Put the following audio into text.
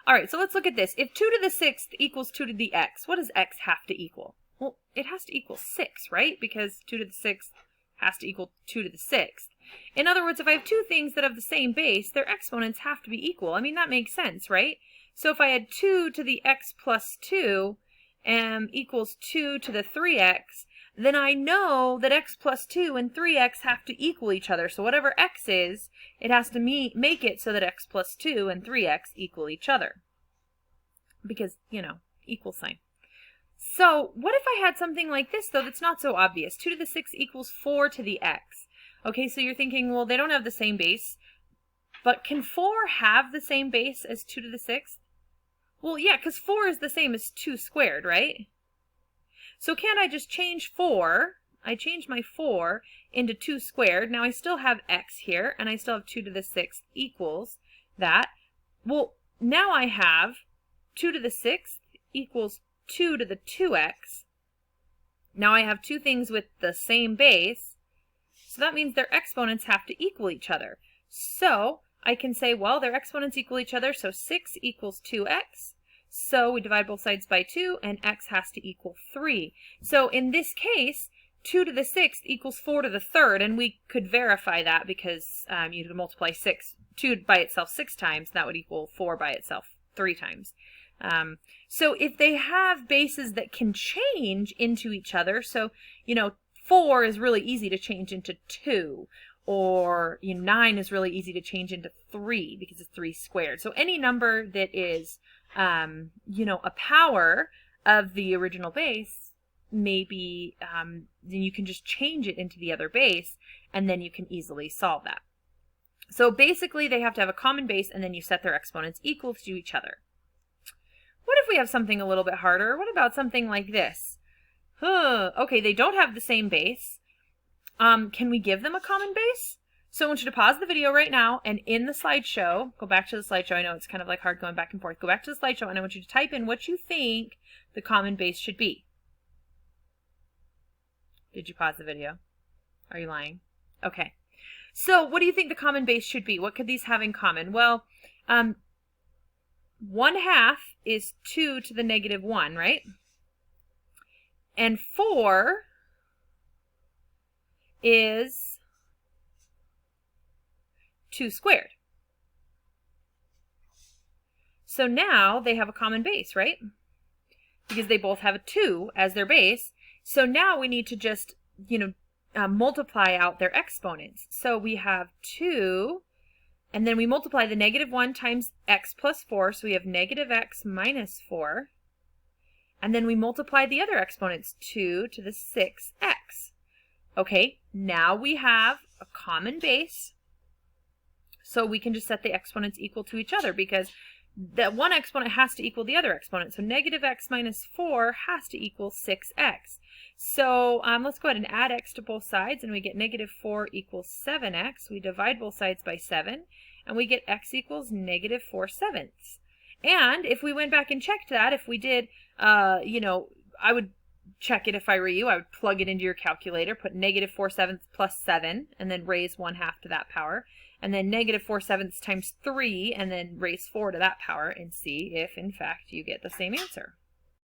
All right, so let's look at this. If 2 to the 6th equals 2 to the x, what does x have to equal? Well, it has to equal 6, right? Because 2 to the 6th has to equal 2 to the 6th. In other words, if I have two things that have the same base, their exponents have to be equal. I mean, that makes sense, right? So if I had 2 to the x plus 2 equals 2 to the 3x, then I know that x plus 2 and 3x have to equal each other. So whatever x is, it has to make it so that x plus 2 and 3x equal each other. Because, you know, equal sign. So what if I had something like this, though, that's not so obvious? 2 to the 6 equals 4 to the x. Okay, so you're thinking, well, they don't have the same base. But can 4 have the same base as 2 to the 6th? Well, yeah, because 4 is the same as 2 squared, right? So can't I just change 4? I change my 4 into 2 squared. Now I still have x here, and I still have 2 to the 6th equals that. Well, now I have 2 to the 6th equals 2 to the 2x. Now I have two things with the same base, so that means their exponents have to equal each other. So I can say, well, their exponents equal each other, so 6 equals 2x. So we divide both sides by 2, and x has to equal 3. So in this case, 2 to the 6th equals 4 to the 3rd, and we could verify that because you could multiply 2 by itself 6 times, that would equal 4 by itself 3 times. So if they have bases that can change into each other, so, you know, 4 is really easy to change into 2, or 9 is really easy to change into 3 because it's 3 squared. So any number that is, a power of the original base, maybe then you can just change it into the other base, and then you can easily solve that. So basically they have to have a common base, and then you set their exponents equal to each other. What if we have something a little bit harder? What about something like this? Okay, they don't have the same base. Can we give them a common base? So I want you to pause the video right now, and in the slideshow, go back to the slideshow. I know it's kind of like hard going back and forth. Go back to the slideshow, and I want you to type in what you think the common base should be. Did you pause the video? Are you lying? Okay. So what do you think the common base should be? What could these have in common? Well, 1/2 is 2 to the negative 1, right? And 4 is 2 squared. So now they have a common base, right? Because they both have a 2 as their base. So now we need to just, multiply out their exponents. So we have 2, and then we multiply the negative 1 times x plus 4, so we have negative x minus 4. And then we multiply the other exponents, 2 to the 6x. Okay, now we have a common base, so we can just set the exponents equal to each other because that one exponent has to equal the other exponent. So negative x minus 4 has to equal 6x. So let's go ahead and add x to both sides, and we get negative 4 equals 7x. We divide both sides by 7, and we get x equals negative 4/7. And if we went back and checked that, if we did, I would check it if I were you. I would plug it into your calculator, put negative 4/7 plus 7, and then raise 1/2 to that power. And then negative 4/7 times 3, and then raise 4 to that power, and see if, in fact, you get the same answer.